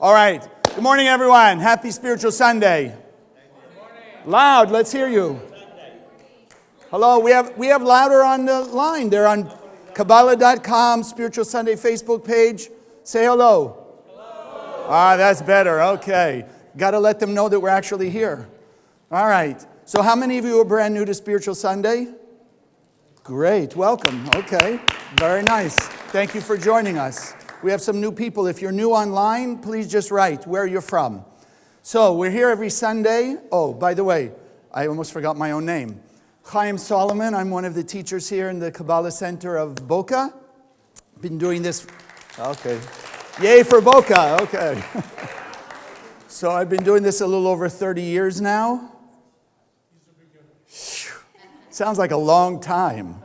All right. Good morning, everyone. Happy Spiritual Sunday. Loud. Let's hear you. Hello. We have louder on the line. They're on Kabbalah.com, Spiritual Sunday Facebook page. Say hello. Hello. Ah, that's better. Okay. Got to let them know that we're actually here. All right. So how many of you are brand new to Spiritual Sunday? Great. Welcome. Okay. Very nice. Thank you for joining us. We have some new people. If you're new online, please just write where you're from. So we're here every Sunday. Oh, by the way, I almost forgot my own name. Chaim Solomon. I'm one of the teachers here in the Kabbalah Center of Boca. Been doing this. Okay. Yay for Boca. Okay. So I've been doing this a little over 30 years now. Sounds like a long time.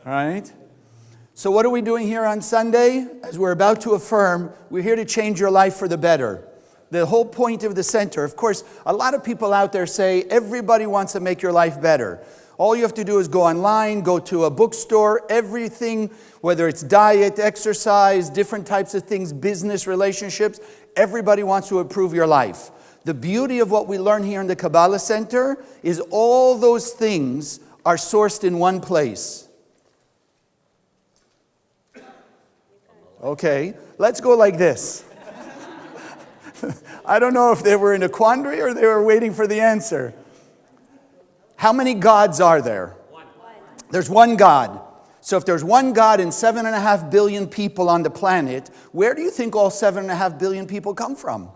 All right? So what are we doing here on Sunday? As we're about to affirm, we're here to change your life for the better. The whole point of the center, of course, a lot of people out there say everybody wants to make your life better. All you have to do is go online, go to a bookstore, everything, whether it's diet, exercise, different types of things, business, relationships, everybody wants to improve your life. The beauty of what we learn here in the Kabbalah Center is all those things are sourced in one place. Okay, let's go like this. I don't know if they were in a quandary or they were waiting for the answer. How many gods are there? One. There's one God. So if there's one God and 7.5 billion people on the planet, where do you think all 7.5 billion people come from?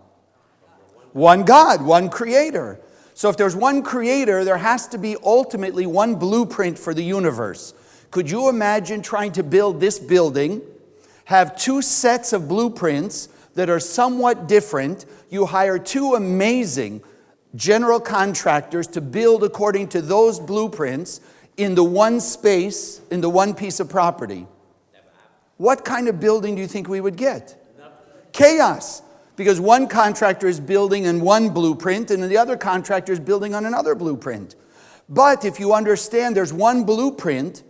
One God, one creator. So if there's one creator, there has to be ultimately one blueprint for the universe. Could you imagine trying to build this building, have two sets of blueprints that are somewhat different? You hire two amazing general contractors to build according to those blueprints in the one space, in the one piece of property. What kind of building do you think we would get? Chaos. Because one contractor is building in one blueprint and the other contractor is building on another blueprint. But if you understand there's one blueprint,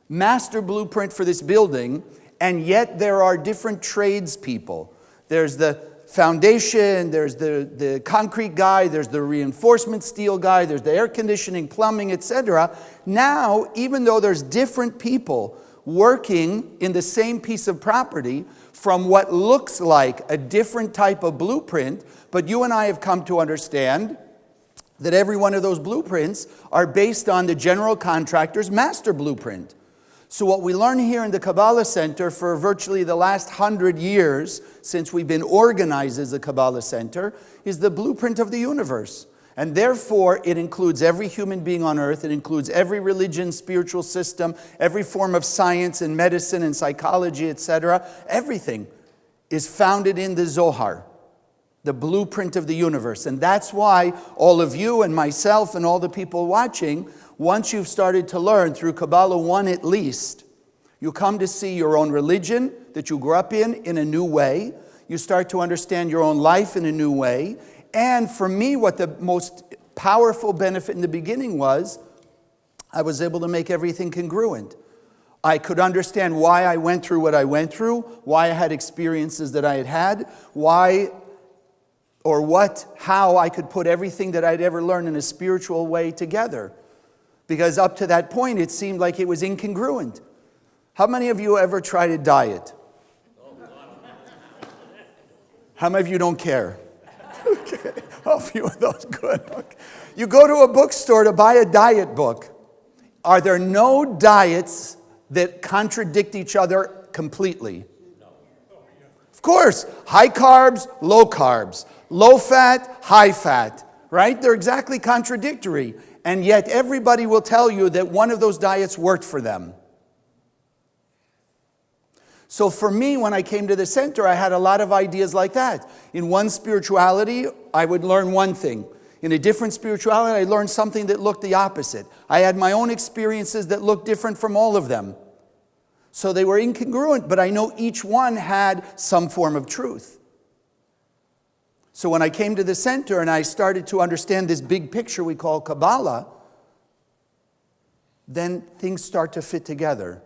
master blueprint for this building, and yet there are different tradespeople. There's the foundation, there's the concrete guy, there's the reinforcement steel guy, there's the air conditioning, plumbing, etc. Now, even though there's different people working in the same piece of property from what looks like a different type of blueprint, but you and I have come to understand that every one of those blueprints are based on the general contractor's master blueprint. So what we learn here in the Kabbalah Center for virtually the last 100 years, since we've been organized as a Kabbalah Center, is the blueprint of the universe. And therefore, it includes every human being on earth. It includes every religion, spiritual system, every form of science and medicine and psychology, etc. Everything is founded in the Zohar, the blueprint of the universe. And that's why all of you and myself and all the people watching, once you've started to learn through Kabbalah 1 at least, you come to see your own religion that you grew up in a new way. You start to understand your own life in a new way. And for me, what the most powerful benefit in the beginning was, I was able to make everything congruent. I could understand why I went through what I went through, why I had experiences that I had had, how I could put everything that I'd ever learned in a spiritual way together. Because up to that point, it seemed like it was incongruent. How many of you ever tried a diet? How many of you don't care? Okay. A few of those, good. Okay. You go to a bookstore to buy a diet book. Are there no diets that contradict each other completely? Of course, high carbs, low fat, high fat, right? They're exactly contradictory. And yet everybody will tell you that one of those diets worked for them. So for me, when I came to the center, I had a lot of ideas like that. In one spirituality, I would learn one thing. In a different spirituality, I learned something that looked the opposite. I had my own experiences that looked different from all of them. So they were incongruent, but I know each one had some form of truth. So when I came to the center and I started to understand this big picture we call Kabbalah, then things start to fit together.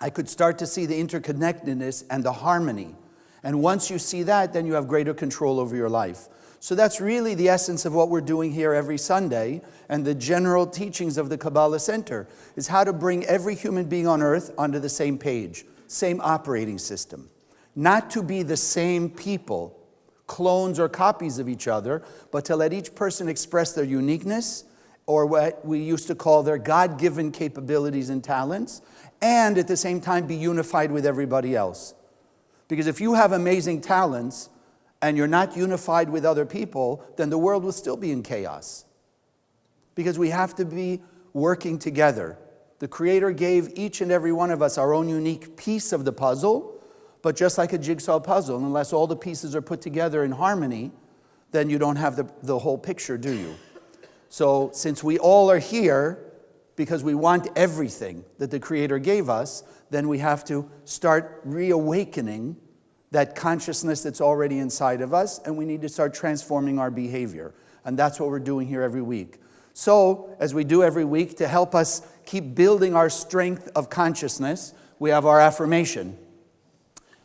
I could start to see the interconnectedness and the harmony. And once you see that, then you have greater control over your life. So that's really the essence of what we're doing here every Sunday, and the general teachings of the Kabbalah Center is how to bring every human being on earth onto the same page, same operating system. Not to be the same people, clones or copies of each other, but to let each person express their uniqueness, or what we used to call their God-given capabilities and talents, and at the same time be unified with everybody else. Because if you have amazing talents, and you're not unified with other people, then the world will still be in chaos. Because we have to be working together. The Creator gave each and every one of us our own unique piece of the puzzle, but just like a jigsaw puzzle, unless all the pieces are put together in harmony, then you don't have the whole picture, do you? So since we all are here because we want everything that the Creator gave us, then we have to start reawakening that consciousness that's already inside of us, and we need to start transforming our behavior. And that's what we're doing here every week. So, as we do every week, to help us keep building our strength of consciousness, we have our affirmation.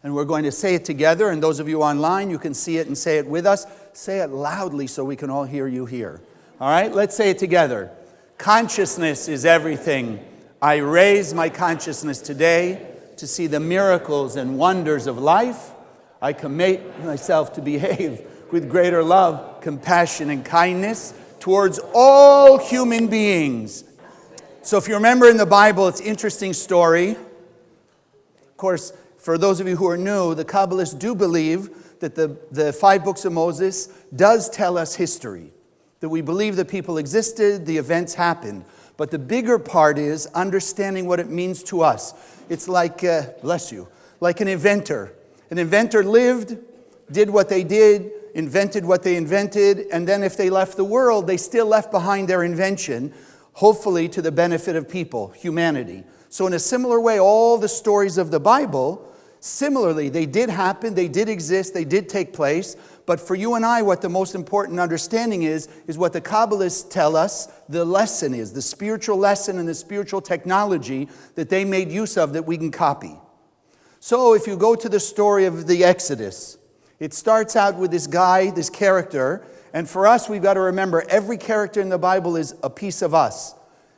And we're going to say it together, and those of you online, you can see it and say it with us. Say it loudly so we can all hear you here. All right, let's say it together. Consciousness is everything. I raise my consciousness today to see the miracles and wonders of life. I commit myself to behave with greater love, compassion, and kindness towards all human beings. So if you remember in the Bible, it's an interesting story. Of course, for those of you who are new, the Kabbalists do believe that the 5 books of Moses does tell us history. That we believe that people existed, the events happened. But the bigger part is understanding what it means to us. It's like, bless you, like an inventor. An inventor lived, did what they did, invented what they invented, and then if they left the world, they still left behind their invention, hopefully to the benefit of people, humanity. So in a similar way, all the stories of the Bible, similarly, they did happen, they did exist, they did take place, but for you and I, what the most important understanding is what the Kabbalists tell us the lesson is, the spiritual lesson and the spiritual technology that they made use of that we can copy. So if you go to the story of the Exodus, it starts out with this guy, this character, and for us, we've got to remember every character in the Bible is a piece of us.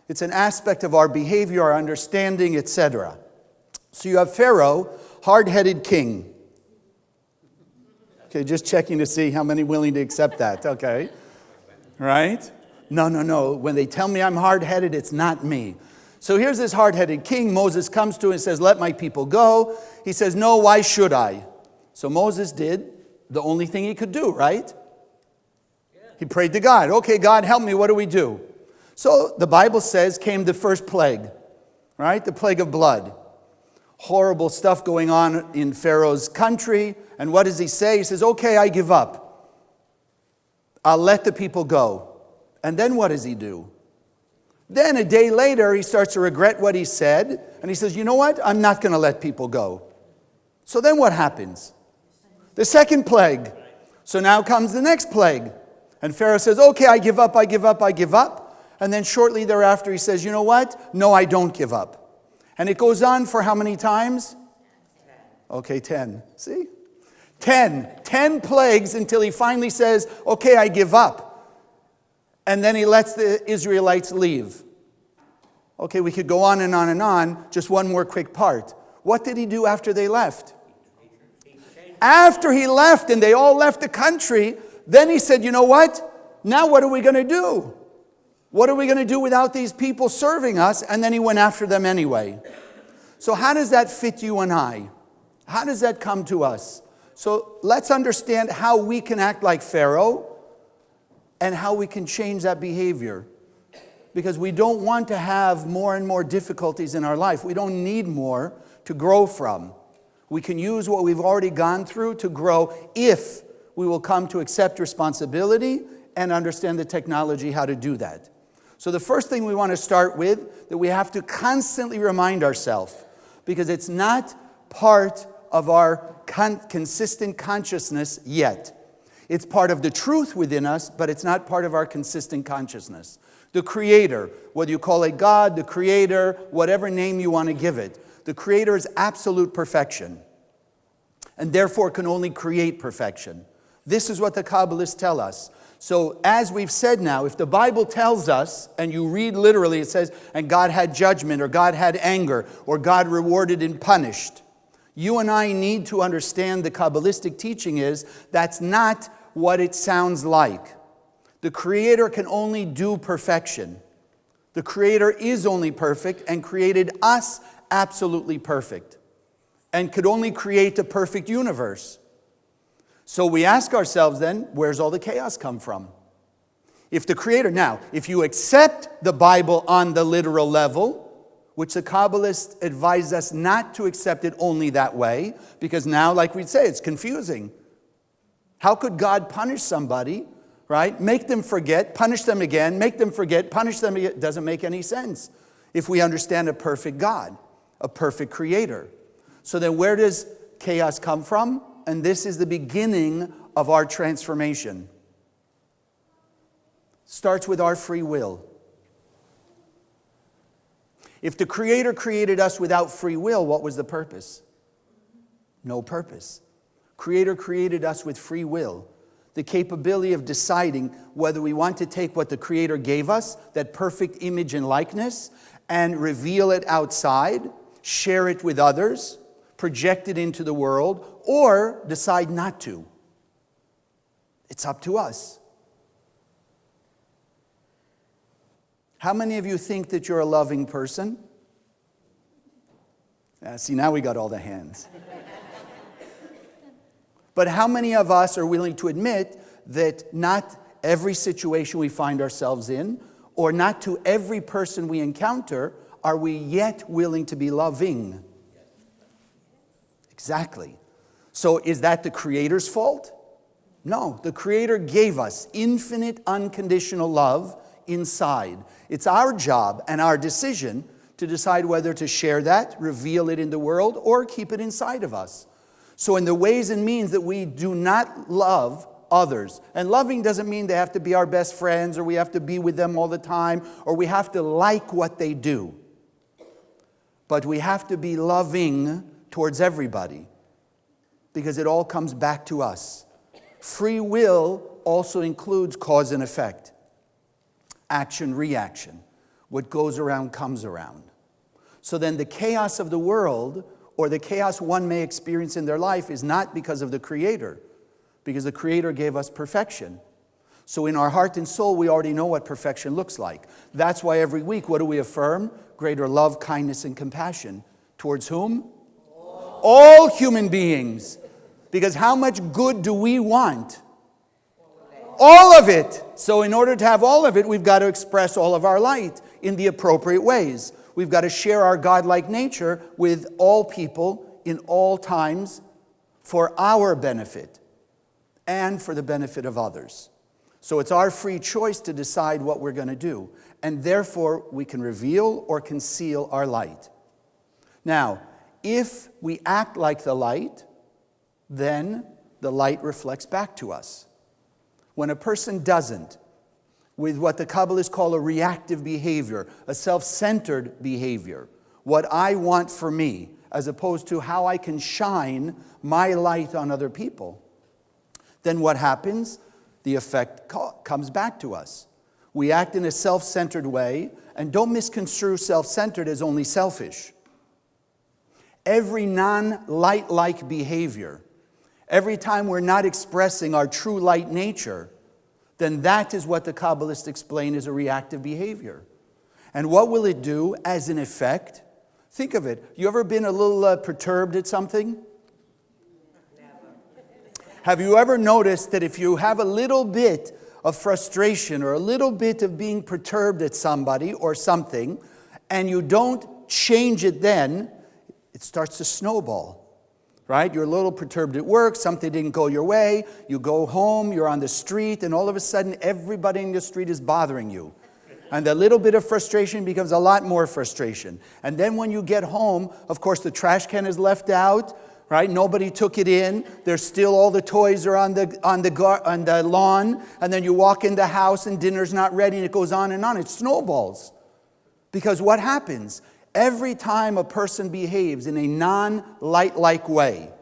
It's an aspect of our behavior, our understanding, etc. So you have Pharaoh, hard-headed king. Okay, just checking to see how many willing to accept that, okay? Right? No. When they tell me I'm hard-headed, it's not me. So here's this hard-headed king. Moses comes to him and says, let my people go. He says, no, why should I? So Moses did the only thing he could do, right? He prayed to God. Okay, God, help me. What do we do? So the Bible says came the first plague, right? The plague of blood. Horrible stuff going on in Pharaoh's country. And what does he say? He says, okay, I give up. I'll let the people go. And then what does he do? Then a day later, he starts to regret what he said. And he says, you know what? I'm not going to let people go. So then what happens? The second plague. So now comes the next plague. And Pharaoh says, okay, I give up. And then shortly thereafter, he says, you know what? No, I don't give up. And it goes on for how many times? 10. Okay, 10. See? 10 plagues until he finally says, okay, I give up. And then he lets the Israelites leave. Okay, we could go on and on and on. Just one more quick part. What did he do after they left? After he left and they all left the country, then he said, you know what? Now what are we going to do? What are we going to do without these people serving us? And then he went after them anyway. So how does that fit you and I? How does that come to us? So let's understand how we can act like Pharaoh and how we can change that behavior. Because we don't want to have more and more difficulties in our life. We don't need more to grow from. We can use what we've already gone through to grow if we will come to accept responsibility and understand the technology how to do that. So the first thing we want to start with, that we have to constantly remind ourselves, because it's not part of our consistent consciousness yet. It's part of the truth within us, but it's not part of our consistent consciousness. The Creator, whether you call it God, the Creator, whatever name you want to give it, the Creator is absolute perfection. and therefore can only create perfection. This is what the Kabbalists tell us. So as we've said now, if the Bible tells us, and you read literally, it says, and God had judgment, or God had anger, or God rewarded and punished. You and I need to understand the Kabbalistic teaching is that's not what it sounds like. The Creator can only do perfection. The Creator is only perfect and created us absolutely perfect and could only create a perfect universe. So we ask ourselves then, where's all the chaos come from? If the Creator, now, if you accept the Bible on the literal level, which the Kabbalists advise us not to accept it only that way, because now, like we say, it's confusing. How could God punish somebody, right? Make them forget, punish them again, make them forget, punish them again. It doesn't make any sense if we understand a perfect God, a perfect Creator. So then where does chaos come from? And this is the beginning of our transformation. Starts with our free will. If the Creator created us without free will, what was the purpose? No purpose. Creator created us with free will. The capability of deciding whether we want to take what the Creator gave us, that perfect image and likeness, and reveal it outside, share it with others, project it into the world, or decide not to. It's up to us. How many of you think that you're a loving person? See, now we got all the hands. But how many of us are willing to admit that not every situation we find ourselves in, or not to every person we encounter, are we yet willing to be loving? Exactly. So is that the Creator's fault? No, the Creator gave us infinite unconditional love inside. It's our job and our decision to decide whether to share that, reveal it in the world, or keep it inside of us. So in the ways and means that we do not love others, and loving doesn't mean they have to be our best friends, or we have to be with them all the time, or we have to like what they do. But we have to be loving towards everybody, because it all comes back to us. Free will also includes cause and effect. Action, reaction. What goes around comes around. So then the chaos of the world, or the chaos one may experience in their life, is not because of the Creator, because the Creator gave us perfection. So in our heart and soul, we already know what perfection looks like. That's why every week, what do we affirm? Greater love, kindness, and compassion. Towards whom? All human beings. Because how much good do we want? All of it. So in order to have all of it, we've got to express all of our light in the appropriate ways. We've got to share our God-like nature with all people in all times for our benefit and for the benefit of others. So it's our free choice to decide what we're going to do. And therefore, we can reveal or conceal our light. Now, if we act like the light, then the light reflects back to us. When a person doesn't, with what the Kabbalists call a reactive behavior, a self-centered behavior, what I want for me, as opposed to how I can shine my light on other people, then what happens? The effect comes back to us. We act in a self-centered way, and don't misconstrue self-centered as only selfish. Every non-light-like behavior, every time we're not expressing our true light nature, then that is what the Kabbalists explain as a reactive behavior. And what will it do as an effect? Think of it. You ever been a little perturbed at something? Never. Have you ever noticed that if you have a little bit of frustration or a little bit of being perturbed at somebody or something, and you don't change it then, it starts to snowball? Right? You're a little perturbed at work, something didn't go your way, you go home, you're on the street, and all of a sudden everybody in the street is bothering you. And that little bit of frustration becomes a lot more frustration. And then when you get home, of course the trash can is left out, right? Nobody took it in. There's still all the toys are on the lawn, and then you walk in the house and dinner's not ready, and it goes on and on. It snowballs. Because what happens? Every time a person behaves in a non-light-like way,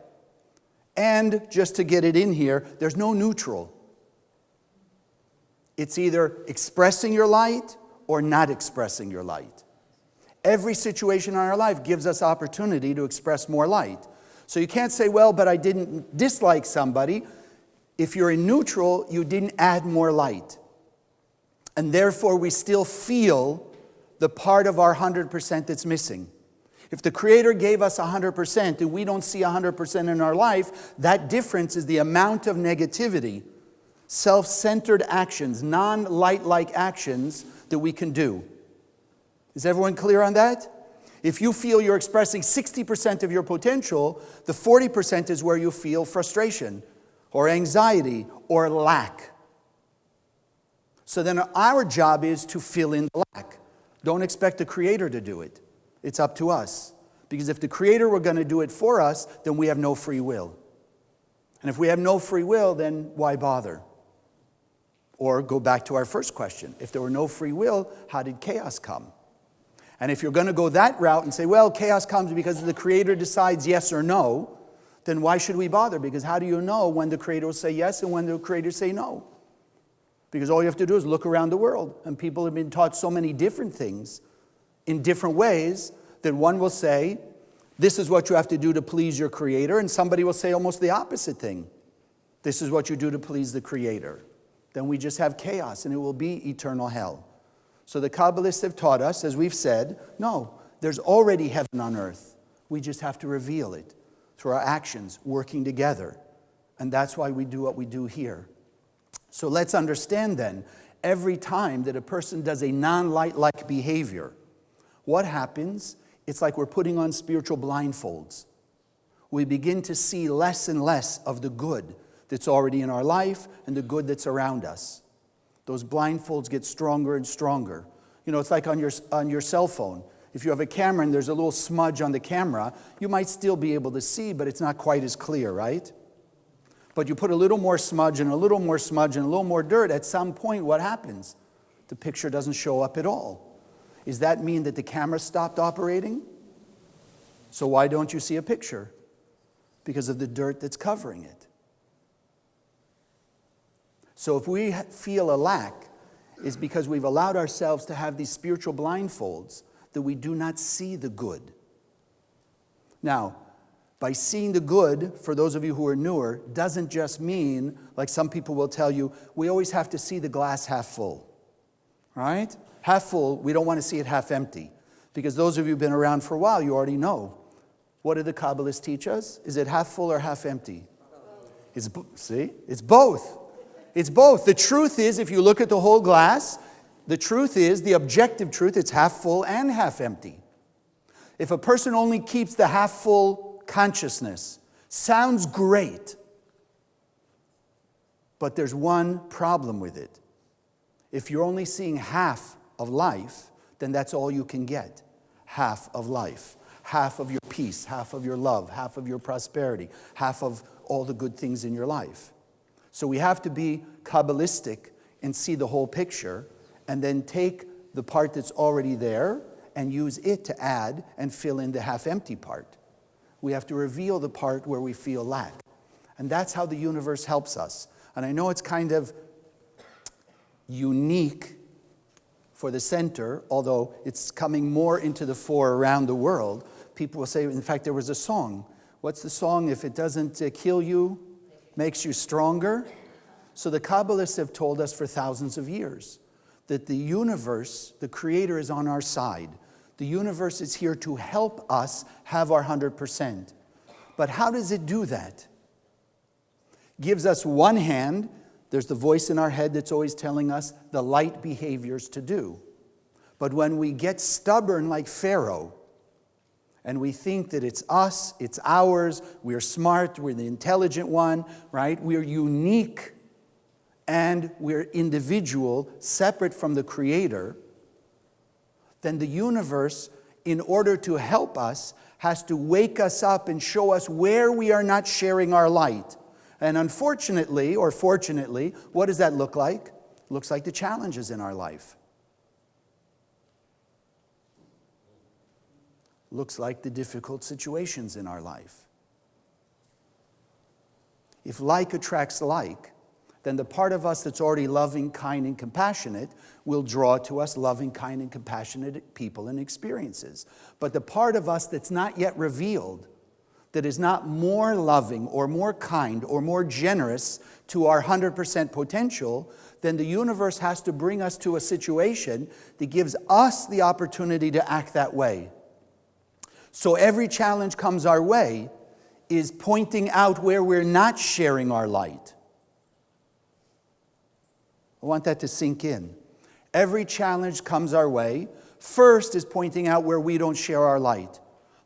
And just to get it in here, there's no neutral. It's either expressing your light or not expressing your light. Every situation in our life gives us opportunity to express more light. So you can't say, well, but I didn't dislike somebody. If you're in neutral, you didn't add more light. And therefore, we still feel the part of our 100% that's missing. If the Creator gave us 100% and we don't see 100% in our life, that difference is the amount of negativity, self-centered actions, non-light-like actions that we can do. Is everyone clear on that? If you feel you're expressing 60% of your potential, the 40% is where you feel frustration or anxiety or lack. So then our job is to fill in the lack. Don't expect the Creator to do it. It's up to us. Because if the Creator were going to do it for us, then we have no free will. And if we have no free will, then why bother? Or go back to our first question. If there were no free will, how did chaos come? And if you're going to go that route and say, well, chaos comes because the Creator decides yes or no, then why should we bother? Because how do you know when the Creator will say yes and when the Creator say no? Because all you have to do is look around the world. And people have been taught so many different things in different ways that one will say, this is what you have to do to please your Creator. And somebody will say almost the opposite thing. This is what you do to please the Creator. Then we just have chaos and it will be eternal hell. So the Kabbalists have taught us, as we've said, no, there's already heaven on earth. We just have to reveal it through our actions, working together. And that's why we do what we do here. So let's understand then, every time that a person does a non-light-like behavior, what happens? It's like we're putting on spiritual blindfolds. We begin to see less and less of the good that's already in our life and the good that's around us. Those blindfolds get stronger and stronger. You know, it's like on your cell phone. If you have a camera and there's a little smudge on the camera, you might still be able to see, but it's not quite as clear, right? But you put a little more smudge and a little more smudge and a little more dirt, at some point what happens? The picture doesn't show up at all. Does that mean that the camera stopped operating? So why don't you see a picture? Because of the dirt that's covering it. So if we feel a lack, it's because we've allowed ourselves to have these spiritual blindfolds that we do not see the good. Now, by seeing the good, for those of you who are newer, doesn't just mean, like some people will tell you, we always have to see the glass half full. Right? Half full, we don't want to see it half empty. Because those of you who've been around for a while, you already know. What do the Kabbalists teach us? Is it half full or half empty? It's both. It's both. The truth is, if you look at the whole glass, the truth is, the objective truth, it's half full and half empty. If a person only keeps the half full consciousness, sounds great, but there's one problem with it. If you're only seeing half of life, then that's all you can get. Half of life. Half of your peace, half of your love, half of your prosperity, half of all the good things in your life. So we have to be Kabbalistic and see the whole picture and then take the part that's already there and use it to add and fill in the half-empty part. We have to reveal the part where we feel lack. And that's how the universe helps us. And I know it's kind of unique for the center, although it's coming more into the fore around the world. People will say, in fact, there was a song. What's the song? If it doesn't kill you, makes you stronger. So the Kabbalists have told us for thousands of years that the universe, the Creator, is on our side. The universe is here to help us have our 100%. But how does it do that? Gives us one hand. There's the voice in our head that's always telling us the light behaviors to do. But when we get stubborn like Pharaoh, and we think that it's us, it's ours, we're smart, we're the intelligent one, right? We're unique and we're individual, separate from the Creator, then the universe, in order to help us, has to wake us up and show us where we are not sharing our light. And unfortunately, or fortunately, what does that look like? It looks like the challenges in our life. Looks like the difficult situations in our life. if like attracts like, then the part of us that's already loving, kind, and compassionate will draw to us loving, kind, and compassionate people and experiences. But the part of us that's not yet revealed, that is not more loving or more kind or more generous to our 100% potential, then the universe has to bring us to a situation that gives us the opportunity to act that way. So every challenge comes our way is pointing out where we're not sharing our light. I want that to sink in. Every challenge comes our way. First is pointing out where we don't share our light.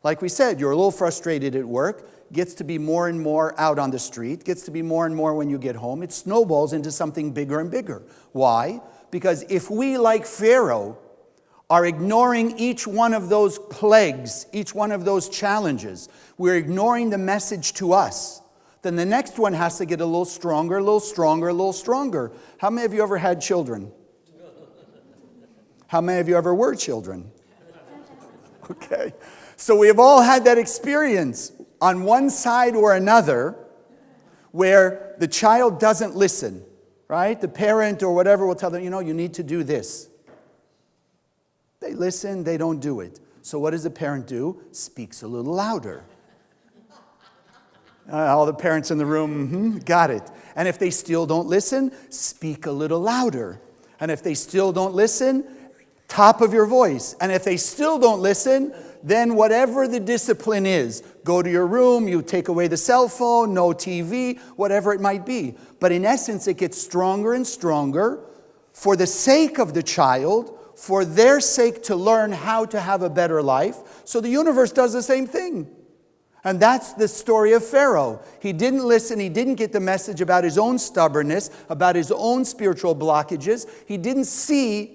Like we said, you're a little frustrated at work, gets to be more and more out on the street, gets to be more and more when you get home. It snowballs into something bigger and bigger. Why? Because if we, like Pharaoh, are ignoring each one of those plagues, each one of those challenges, we're ignoring the message to us, then the next one has to get a little stronger, a little stronger, a little stronger. How many of you ever had children? How many of you ever were children? Okay. So we have all had that experience on one side or another where the child doesn't listen, right? The parent or whatever will tell them, you need to do this. They listen, they don't do it. So what does the parent do? Speaks a little louder. All the parents in the room, got it. And if they still don't listen, speak a little louder. And if they still don't listen, top of your voice. And if they still don't listen, then whatever the discipline is, go to your room, you take away the cell phone, no TV, whatever it might be. But in essence, it gets stronger and stronger for the sake of the child, for their sake to learn how to have a better life. So the universe does the same thing. And that's the story of Pharaoh. He didn't listen. He didn't get the message about his own stubbornness, about his own spiritual blockages. He didn't see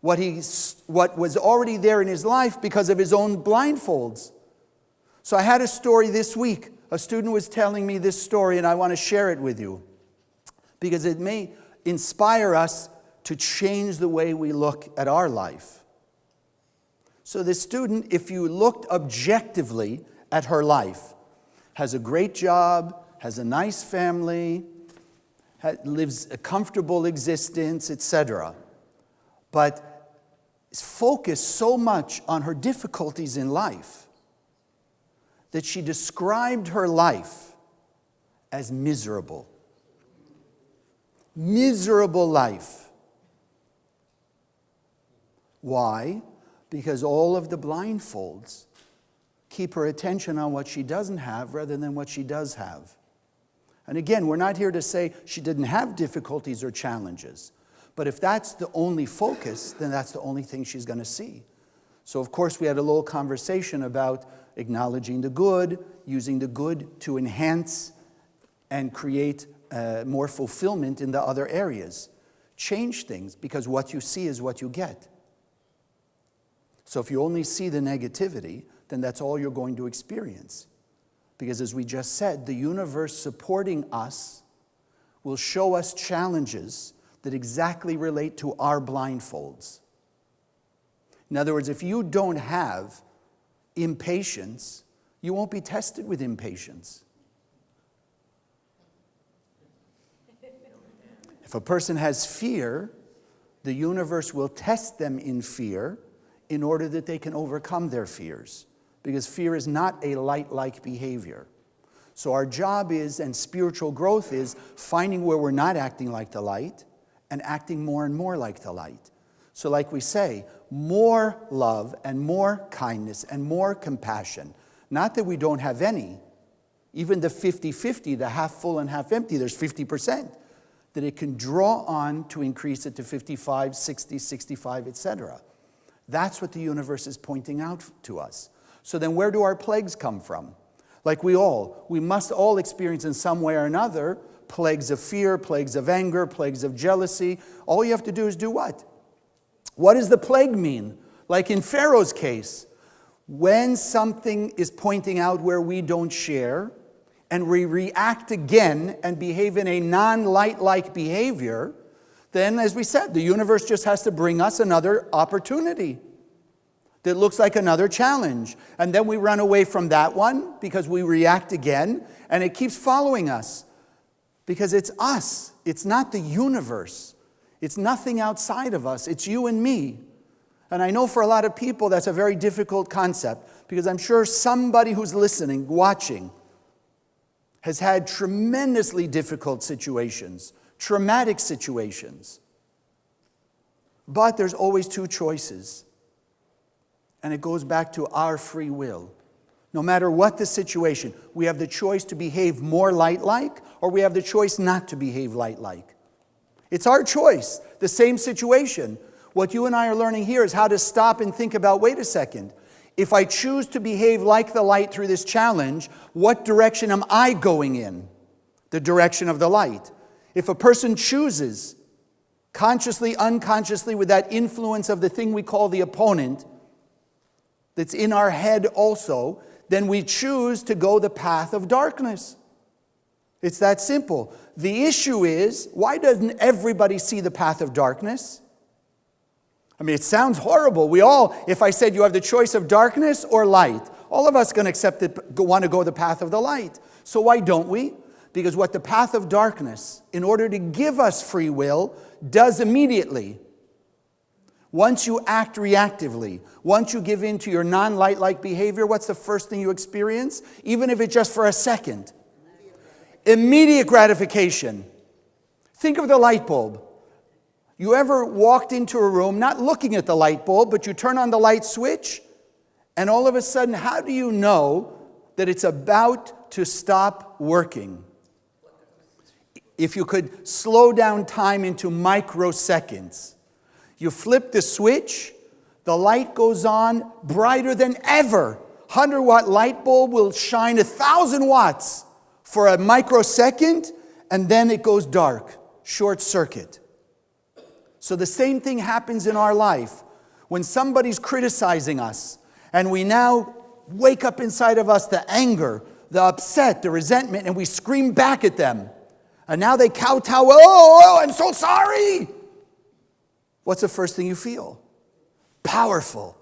what was already there in his life because of his own blindfolds. So I had a story this week. A student was telling me this story, and I want to share it with you because it may inspire us to change the way we look at our life. So this student, if you looked objectively at her life, has a great job, has a nice family, lives a comfortable existence, etc. But is focused so much on her difficulties in life that she described her life as miserable. Miserable life. Why? Because all of the blindfolds keep her attention on what she doesn't have rather than what she does have. And again, we're not here to say she didn't have difficulties or challenges. But if that's the only focus, then that's the only thing she's going to see. So, of course, we had a little conversation about acknowledging the good, using the good to enhance and create more fulfillment in the other areas. Change things, because what you see is what you get. So if you only see the negativity, then that's all you're going to experience. Because as we just said, the universe supporting us will show us challenges that exactly relate to our blindfolds. In other words, if you don't have impatience, you won't be tested with impatience. If a person has fear, the universe will test them in fear in order that they can overcome their fears. Because fear is not a light-like behavior. So our job is, and spiritual growth is, finding where we're not acting like the light and acting more and more like the light. So like we say, more love and more kindness and more compassion. Not that we don't have any. Even the 50-50, the half full and half empty, there's 50% that it can draw on to increase it to 55, 60, 65, etc. That's what the universe is pointing out to us. So then where do our plagues come from? Like we must all experience in some way or another plagues of fear, plagues of anger, plagues of jealousy. All you have to do is do what? What does the plague mean? Like in Pharaoh's case, when something is pointing out where we don't share, and we react again and behave in a non-light-like behavior, then, as we said, the universe just has to bring us another opportunity. that looks like another challenge. And then we run away from that one because we react again, and it keeps following us because it's us. It's not the universe. It's nothing outside of us. It's you and me. And I know for a lot of people that's a very difficult concept because I'm sure somebody who's listening, watching, has had tremendously difficult situations, traumatic situations. But there's always two choices. And it goes back to our free will. No matter what the situation, we have the choice to behave more light-like, or we have the choice not to behave light-like. It's our choice. The same situation. What you and I are learning here is how to stop and think about, wait a second. If I choose to behave like the light through this challenge, what direction am I going in? The direction of the light. If a person chooses, consciously, unconsciously, with that influence of the thing we call the opponent, that's in our head also, then we choose to go the path of darkness. It's that simple. The issue is, why doesn't everybody see the path of darkness? I mean, it sounds horrible. We all, if I said you have the choice of darkness or light, all of us going to accept it, want to go the path of the light. So why don't we? Because what the path of darkness, in order to give us free will, does immediately, once you act reactively, once you give in to your non-light-like behavior, what's the first thing you experience? Even if it's just for a second. Immediate gratification. Think of the light bulb. You ever walked into a room, not looking at the light bulb, but you turn on the light switch, and all of a sudden, how do you know that it's about to stop working? If you could slow down time into microseconds. You flip the switch, the light goes on brighter than ever. 100-watt light bulb will shine 1,000 watts for a microsecond, and then it goes dark, short circuit. So the same thing happens in our life. When somebody's criticizing us, and we now wake up inside of us the anger, the upset, the resentment, and we scream back at them. And now they kowtow, oh, I'm so sorry. What's the first thing you feel? Powerful,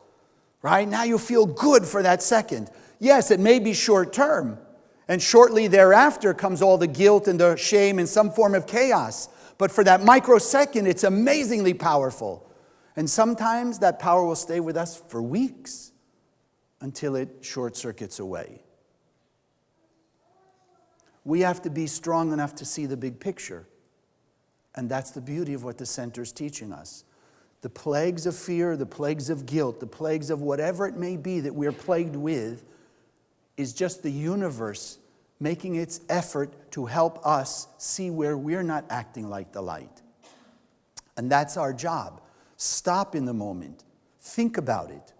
right? Now you feel good for that second. Yes, it may be short term. And shortly thereafter comes all the guilt and the shame and some form of chaos. But for that microsecond, it's amazingly powerful. And sometimes that power will stay with us for weeks until it short circuits away. We have to be strong enough to see the big picture. And that's the beauty of what the center is teaching us. The plagues of fear, the plagues of guilt, the plagues of whatever it may be that we're plagued with is just the universe making its effort to help us see where we're not acting like the light. And that's our job. Stop in the moment. Think about it.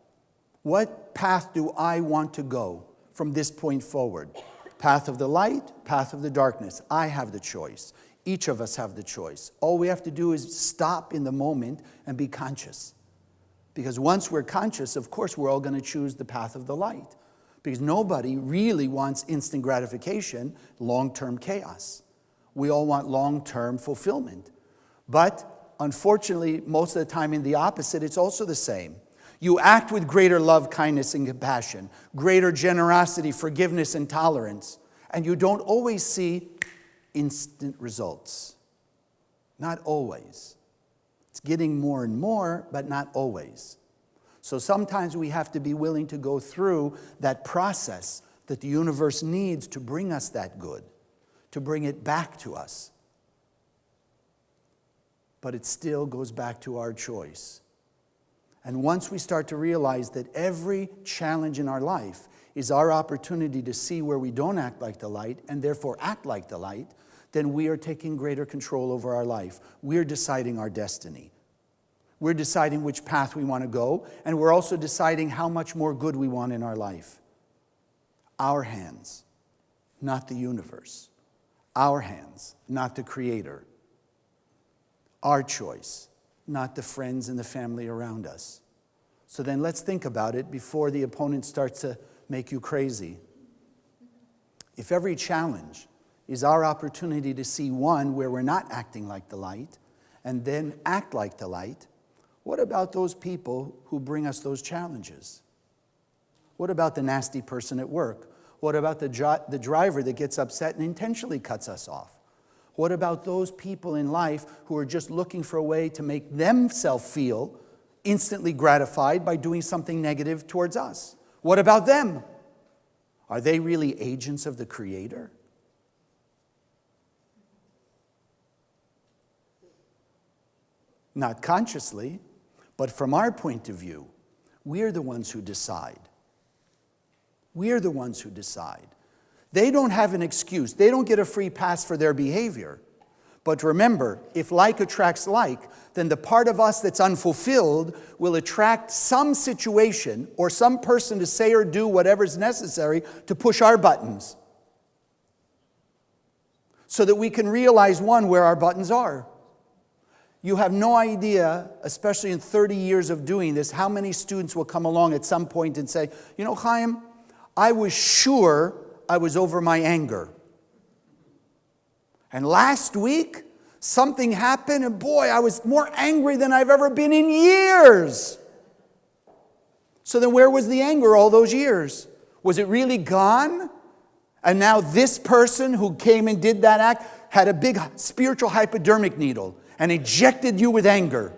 What path do I want to go from this point forward? Path of the light, path of the darkness. I have the choice. Each of us have the choice. All we have to do is stop in the moment and be conscious. Because once we're conscious, of course, we're all going to choose the path of the light. Because nobody really wants instant gratification, long-term chaos. We all want long-term fulfillment. But unfortunately, most of the time in the opposite, it's also the same. You act with greater love, kindness, and compassion, greater generosity, forgiveness, and tolerance, and you don't always see instant results. Not always. It's getting more and more, but not always. So sometimes we have to be willing to go through that process that the universe needs to bring us that good, to bring it back to us. But it still goes back to our choice. And once we start to realize that every challenge in our life is our opportunity to see where we don't act like the light and therefore act like the light, then we are taking greater control over our life. We're deciding our destiny. We're deciding which path we want to go, and we're also deciding how much more good we want in our life. Our hands, not the universe. Our hands, not the Creator. Our choice, not the friends and the family around us. So then let's think about it before the opponent starts to make you crazy. If every challenge is our opportunity to see one where we're not acting like the light and then act like the light, What about those people who bring us those challenges? What about the nasty person at work? What about the driver that gets upset and intentionally cuts us off? What about those people in life who are just looking for a way to make themselves feel instantly gratified by doing something negative towards us? What about them? Are they really agents of the Creator? Not consciously, but from our point of view, we're the ones who decide. We're the ones who decide. They don't have an excuse. They don't get a free pass for their behavior. But remember, if like attracts like, then the part of us that's unfulfilled will attract some situation or some person to say or do whatever's necessary to push our buttons. So that we can realize, one, where our buttons are. You have no idea, especially in 30 years of doing this, how many students will come along at some point and say, you know, Chaim, I was sure I was over my anger. And last week, something happened, and boy, I was more angry than I've ever been in years. So then where was the anger all those years? Was it really gone? And now this person who came and did that act had a big spiritual hypodermic needle and injected you with anger,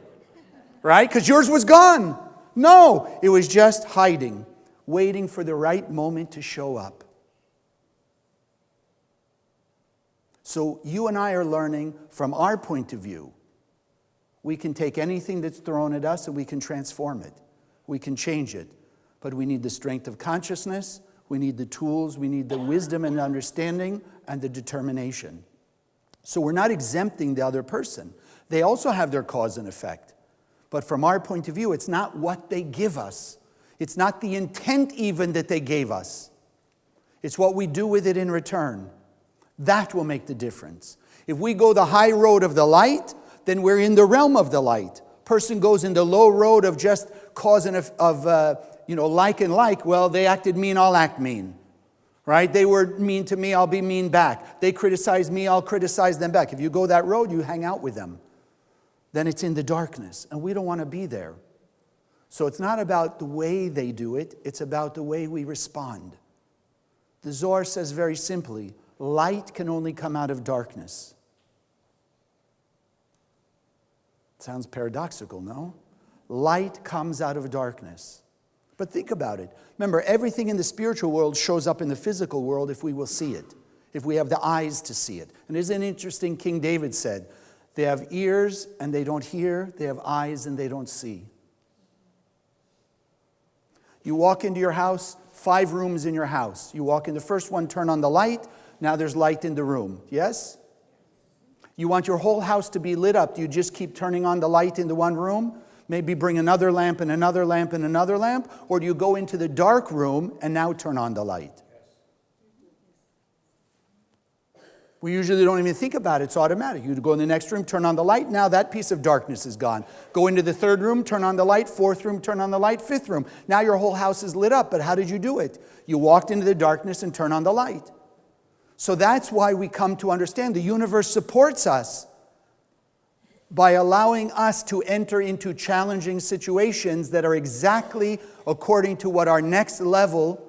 right? Because yours was gone. No, it was just hiding, waiting for the right moment to show up. So you and I are learning from our point of view. We can take anything that's thrown at us and we can transform it. We can change it. But we need the strength of consciousness, we need the tools, we need the wisdom and understanding and the determination. So we're not exempting the other person. They also have their cause and effect. But from our point of view, it's not what they give us. It's not the intent even that they gave us. It's what we do with it in return. That will make the difference. If we go the high road of the light, then we're in the realm of the light. Person goes in the low road of just cause and like and like. Well, they acted mean, I'll act mean. Right? They were mean to me, I'll be mean back. They criticize me, I'll criticize them back. If you go that road, you hang out with them. Then it's in the darkness, and we don't want to be there. So it's not about the way they do it, it's about the way we respond. The Zohar says very simply, light can only come out of darkness. Sounds paradoxical, no? Light comes out of darkness. But think about it. Remember, everything in the spiritual world shows up in the physical world if we will see it, if we have the eyes to see it. And isn't it interesting, King David said, they have ears and they don't hear, they have eyes and they don't see. You walk into your house, 5 rooms in your house. You walk in the first one, turn on the light, now there's light in the room. Yes? You want your whole house to be lit up. Do you just keep turning on the light in the one room? Maybe bring another lamp and another lamp and another lamp? Or do you go into the dark room and now turn on the light? We usually don't even think about it. It's automatic. You go in the next room, turn on the light. Now that piece of darkness is gone. Go into the 3rd room, turn on the light. 4th room, turn on the light. 5th room. Now your whole house is lit up. But how did you do it? You walked into the darkness and turned on the light. So that's why we come to understand the universe supports us by allowing us to enter into challenging situations that are exactly according to what our next level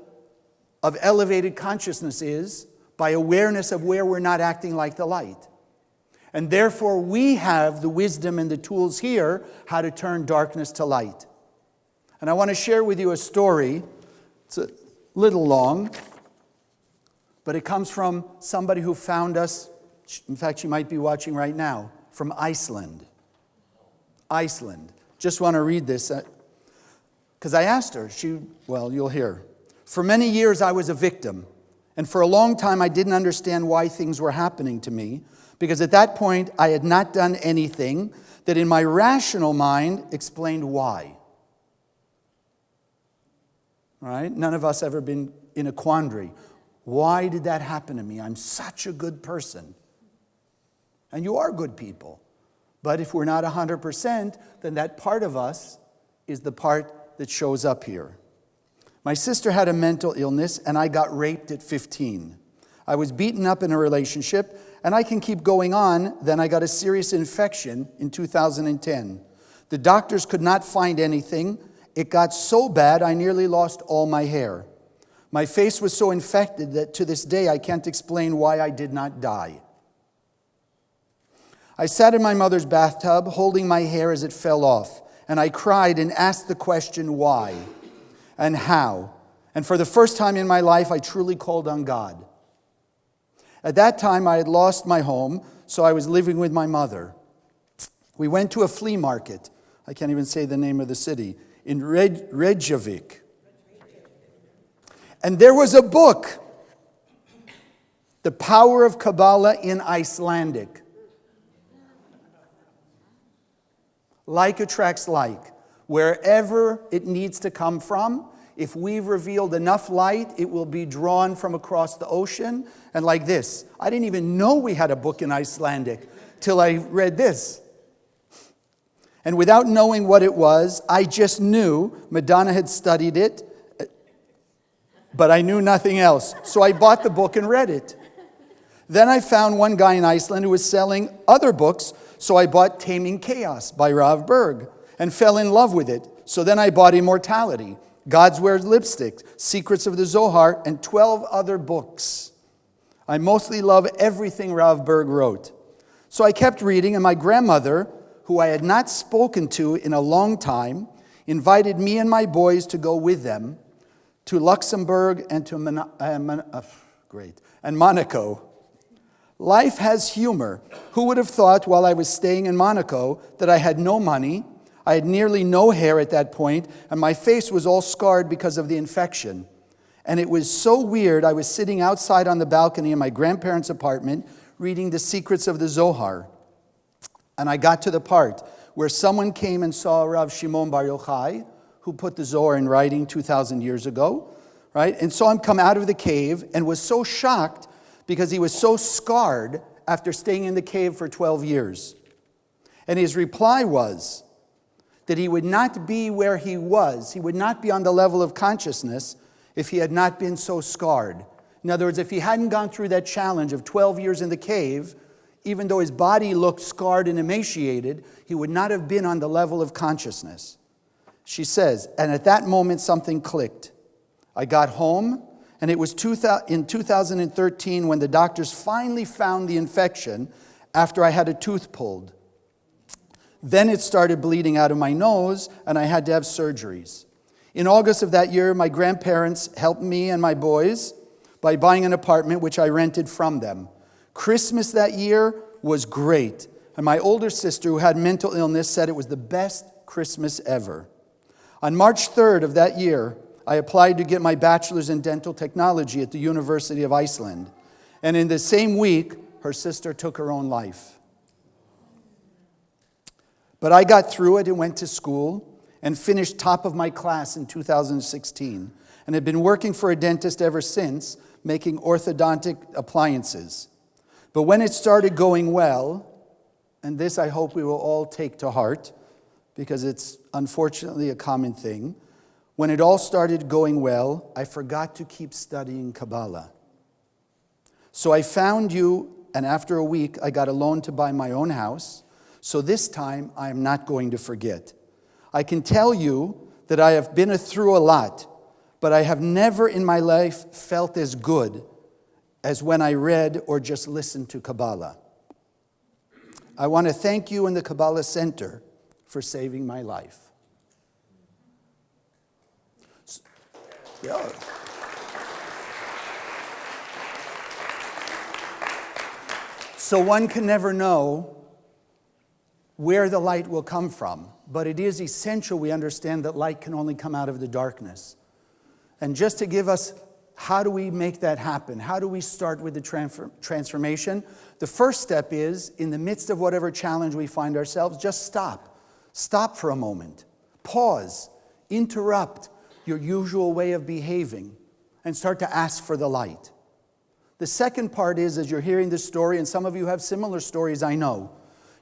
of elevated consciousness is, by awareness of where we're not acting like the light. And therefore, we have the wisdom and the tools here how to turn darkness to light. And I want to share with you a story. It's a little long, but it comes from somebody who found us. In fact, she might be watching right now, from Iceland. Iceland. Just want to read this because I asked her. You'll hear. For many years, I was a victim. And for a long time, I didn't understand why things were happening to me, because at that point, I had not done anything that in my rational mind explained why. Right? None of us ever been in a quandary. Why did that happen to me? I'm such a good person. And you are good people. But if we're not 100%, then that part of us is the part that shows up here. My sister had a mental illness, and I got raped at 15. I was beaten up in a relationship, and I can keep going on. Then I got a serious infection in 2010. The doctors could not find anything. It got so bad I nearly lost all my hair. My face was so infected that to this day I can't explain why I did not die. I sat in my mother's bathtub, holding my hair as it fell off, and I cried and asked the question why and how. And for the first time in my life, I truly called on God. At that time, I had lost my home, so I was living with my mother. We went to a flea market. I can't even say the name of the city. In Reykjavik. And there was a book, The Power of Kabbalah in Icelandic. Like attracts like. Wherever it needs to come from, if we've revealed enough light, it will be drawn from across the ocean. And like this. I didn't even know we had a book in Icelandic till I read this. And without knowing what it was, I just knew Madonna had studied it, but I knew nothing else. So I bought the book and read it. Then I found one guy in Iceland who was selling other books, so I bought Taming Chaos by Rav Berg and fell in love with it. So then I bought Immortality, God's Wears Lipstick, Secrets of the Zohar, and 12 other books. I mostly love everything Rav Berg wrote. So I kept reading, and my grandmother, who I had not spoken to in a long time, invited me and my boys to go with them to Luxembourg and to Monaco. Life has humor. Who would have thought while I was staying in Monaco that I had no money, I had nearly no hair at that point, and my face was all scarred because of the infection. And it was so weird, I was sitting outside on the balcony in my grandparents' apartment reading the Secrets of the Zohar. And I got to the part where someone came and saw Rav Shimon Bar Yochai, who put the Zohar in writing 2,000 years ago, right? And saw him come out of the cave and was so shocked because he was so scarred after staying in the cave for 12 years. And his reply was that he would not be where he was. He would not be on the level of consciousness if he had not been so scarred. In other words, if he hadn't gone through that challenge of 12 years in the cave, even though his body looked scarred and emaciated, he would not have been on the level of consciousness. She says, and at that moment something clicked. I got home, and it was in 2013 when the doctors finally found the infection after I had a tooth pulled. Then it started bleeding out of my nose, and I had to have surgeries. In August of that year, my grandparents helped me and my boys by buying an apartment which I rented from them. Christmas that year was great, and my older sister, who had mental illness, said it was the best Christmas ever. On March 3rd of that year, I applied to get my bachelor's in dental technology at the University of Iceland, and in the same week, her sister took her own life. But I got through it and went to school and finished top of my class in 2016, and have been working for a dentist ever since, making orthodontic appliances. But when it started going well, and this I hope we will all take to heart, because it's unfortunately a common thing, when it all started going well, I forgot to keep studying Kabbalah. So I found you, and after a week, I got a loan to buy my own house. So this time, I am not going to forget. I can tell you that I have been through a lot, but I have never in my life felt as good as when I read or just listened to Kabbalah. I want to thank you and the Kabbalah Center for saving my life. Yeah. So one can never know where the light will come from, but it is essential we understand that light can only come out of the darkness. And just to give us, how do we make that happen? How do we start with the transformation? The first step is, in the midst of whatever challenge we find ourselves, just stop. Stop for a moment. Pause. Interrupt your usual way of behaving and start to ask for the light. The second part is, as you're hearing this story, and some of you have similar stories, I know,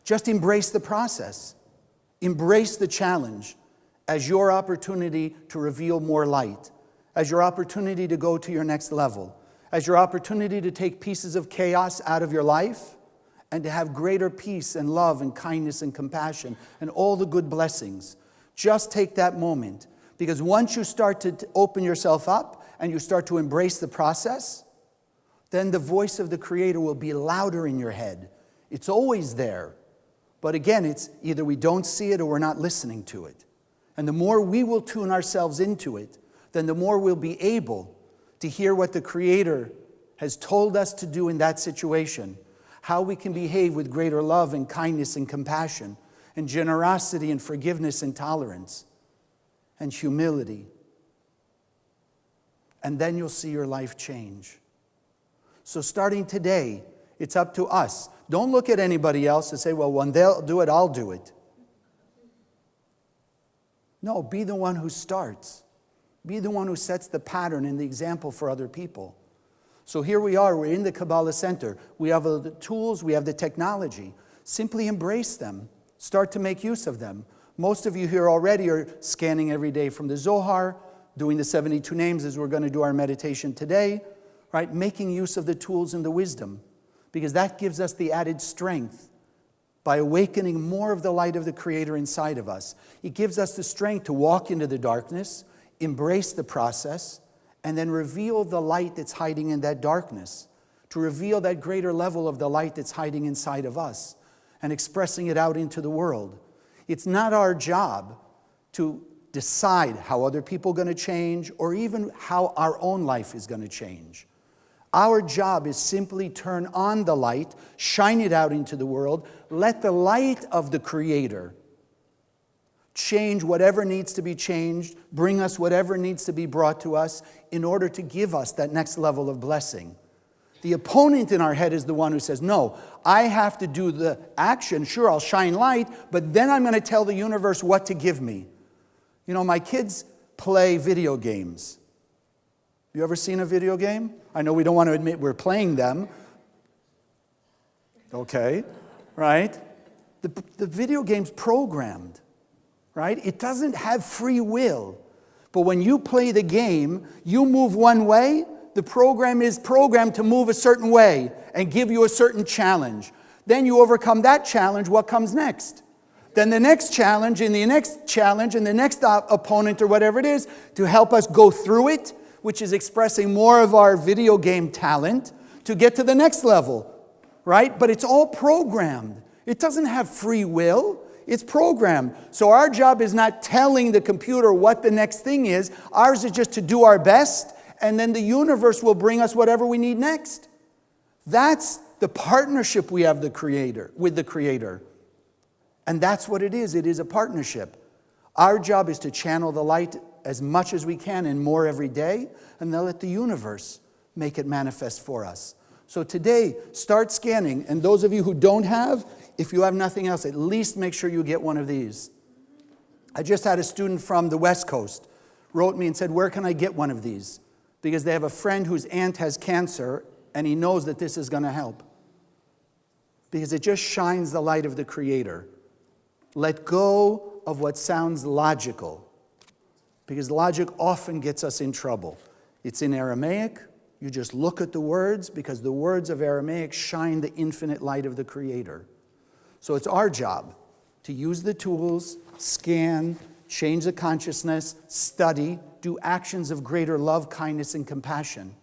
just embrace the process. Embrace the challenge as your opportunity to reveal more light, as your opportunity to go to your next level, as your opportunity to take pieces of chaos out of your life and to have greater peace and love and kindness and compassion and all the good blessings. Just take that moment, because once you start to open yourself up and you start to embrace the process, then the voice of the Creator will be louder in your head. It's always there. But again, it's either we don't see it or we're not listening to it. And the more we will tune ourselves into it, then the more we'll be able to hear what the Creator has told us to do in that situation, how we can behave with greater love and kindness and compassion and generosity and forgiveness and tolerance and humility. And then you'll see your life change. So starting today, it's up to us. Don't look at anybody else and say, well, when they'll do it, I'll do it. No, be the one who starts. Be the one who sets the pattern and the example for other people. So here we are, we're in the Kabbalah Center. We have the tools, we have the technology. Simply embrace them. Start to make use of them. Most of you here already are scanning every day from the Zohar, doing the 72 names as we're going to do our meditation today, right? Making use of the tools and the wisdom, because that gives us the added strength by awakening more of the light of the Creator inside of us. It gives us the strength to walk into the darkness, embrace the process, and then reveal the light that's hiding in that darkness, to reveal that greater level of the light that's hiding inside of us and expressing it out into the world. It's not our job to decide how other people are going to change or even how our own life is going to change. Our job is simply turn on the light, shine it out into the world, let the light of the Creator change whatever needs to be changed, bring us whatever needs to be brought to us in order to give us that next level of blessing. The opponent in our head is the one who says, no, I have to do the action. Sure, I'll shine light, but then I'm going to tell the universe what to give me. You know, my kids play video games. You ever seen a video game? I know we don't want to admit we're playing them. Okay, right? The video game's programmed, right? It doesn't have free will. But when you play the game, you move one way, the program is programmed to move a certain way and give you a certain challenge. Then you overcome that challenge, what comes next? Then the next challenge and the next challenge and the next opponent or whatever it is to help us go through it, which is expressing more of our video game talent to get to the next level, right? But it's all programmed. It doesn't have free will. It's programmed. So our job is not telling the computer what the next thing is. Ours is just to do our best, and then the universe will bring us whatever we need next. That's the partnership we have with the Creator. And that's what it is. It is a partnership. Our job is to channel the light as much as we can and more every day, and then let the universe make it manifest for us. So today, start scanning. And those of you who don't have, if you have nothing else, at least make sure you get one of these. I just had a student from the West Coast wrote me and said, where can I get one of these? Because they have a friend whose aunt has cancer, and he knows that this is going to help. Because it just shines the light of the Creator. Let go of what sounds logical. Because logic often gets us in trouble. It's in Aramaic. You just look at the words, because the words of Aramaic shine the infinite light of the Creator. So it's our job to use the tools, scan, change the consciousness, study, do actions of greater love, kindness, and compassion.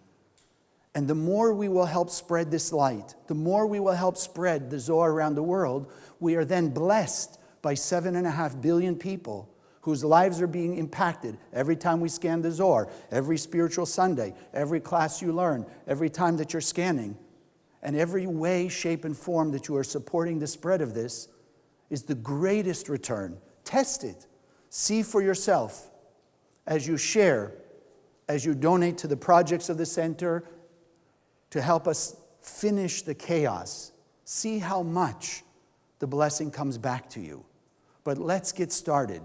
And the more we will help spread this light, the more we will help spread the Zohar around the world, we are then blessed by 7.5 billion people whose lives are being impacted every time we scan the Zohar, every spiritual Sunday, every class you learn, every time that you're scanning. And every way, shape, and form that you are supporting the spread of this is the greatest return. Test it. See for yourself as you share, as you donate to the projects of the center to help us finish the chaos. See how much the blessing comes back to you. But let's get started,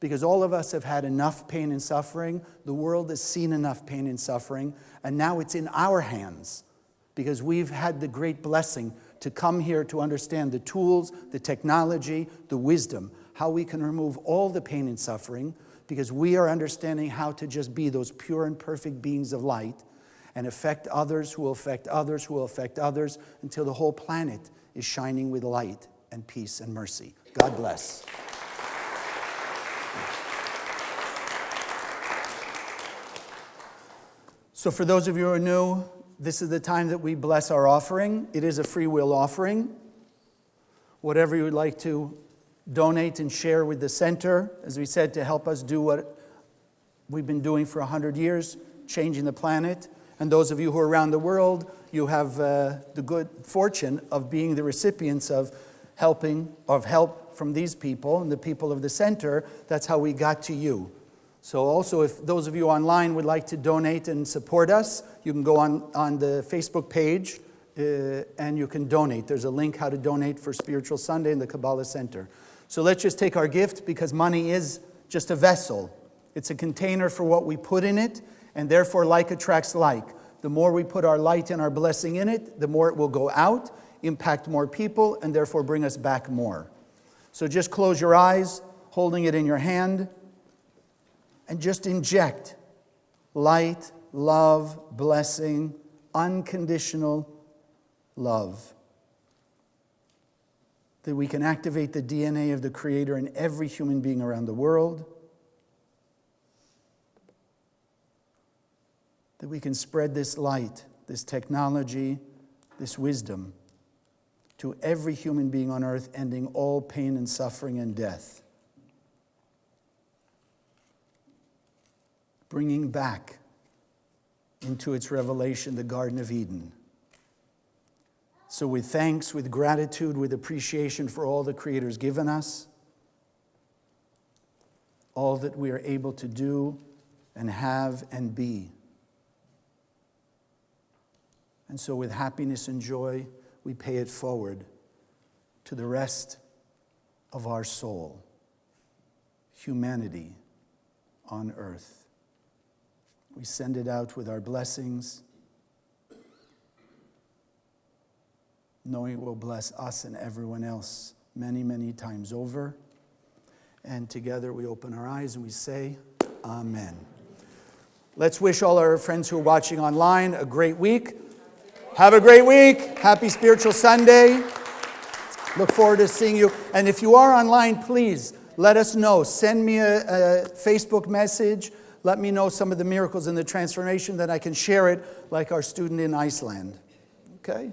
because all of us have had enough pain and suffering. The world has seen enough pain and suffering, and now it's in our hands, because we've had the great blessing to come here to understand the tools, the technology, the wisdom, how we can remove all the pain and suffering, because we are understanding how to just be those pure and perfect beings of light. and affect others who will affect others who will affect others until the whole planet is shining with light and peace and mercy. God bless. So for those of you who are new, this is the time that we bless our offering. It is a free will offering. Whatever you would like to donate and share with the center, as we said, to help us do what we've been doing for 100 years, changing the planet. And those of you who are around the world, you have the good fortune of being the recipients of help from these people and the people of the center. That's how we got to you. So also, if those of you online would like to donate and support us, you can go on the Facebook page and you can donate. There's a link how to donate for Spiritual Sunday in the Kabbalah Center. So let's just take our gift, because money is just a vessel. It's a container for what we put in it, and therefore like attracts like. The more we put our light and our blessing in it, the more it will go out, impact more people, and therefore bring us back more. So just close your eyes, holding it in your hand, and just inject light, love, blessing, unconditional love. That we can activate the DNA of the Creator in every human being around the world. That we can spread this light, this technology, this wisdom to every human being on earth, ending all pain and suffering and death. Bringing back into its revelation the Garden of Eden. So with thanks, with gratitude, with appreciation for all the Creator's given us, all that we are able to do and have and be. And so with happiness and joy, we pay it forward to the rest of our soul, humanity on earth. We send it out with our blessings, knowing it will bless us and everyone else many, many times over. And together we open our eyes and we say, Amen. Let's wish all our friends who are watching online a great week. Have a great week. Happy Spiritual Sunday. Look forward to seeing you. And if you are online, please let us know. Send me a Facebook message. Let me know some of the miracles and the transformation, that I can share it like our student in Iceland. Okay?